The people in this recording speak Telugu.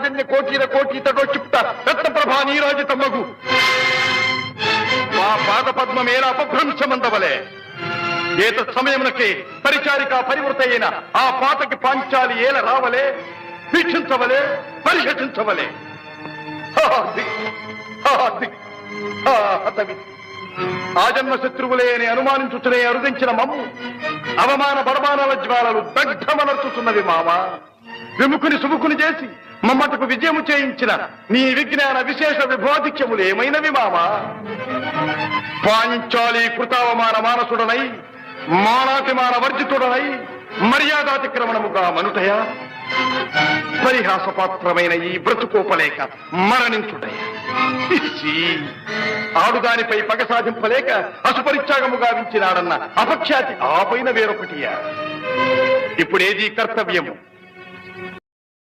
రాజన్య కోటీర కోటీతడో క్షిప్త రత్నప్రభా నీరాజితమ్మగు మా పాద పద్మమేల అపభ్రంశమందవలే ఏత సమయమునకే పరిచారిక పరివృత అయిన ఆ పాతకి పాంచాలి ఏల రావలే వీక్షించవలే పరిహసించవలే. ఆజన్మ శత్రువులే అని అనుమానించుచునే అరుదించిన మమ్ము అవమాన బడమానాల జ్వాలలు దగ్ధమనర్చుతున్నవి మామ. విముఖుని సుముఖుని చేసి మమ్మటకు విజయము చేయించిన నీ విజ్ఞాన విశేష విభోధిక్యములు ఏమైనవి మామ. పాంచాలి కృతావమాన మానసుడనై మానాతిమాన వర్జితుడనై మర్యాదాతిక్రమణముగా మనుటయా పరిహాసపాత్రమైన ఈ బ్రతుకోపలేక మరణించుటయా. ఆడుదానిపై పగ సాధింపలేక అసుపరిత్యాగము గావించినాడన్న అపఖ్యాతి ఆ పైన వేరొకటియా. ఇప్పుడేది కర్తవ్యము?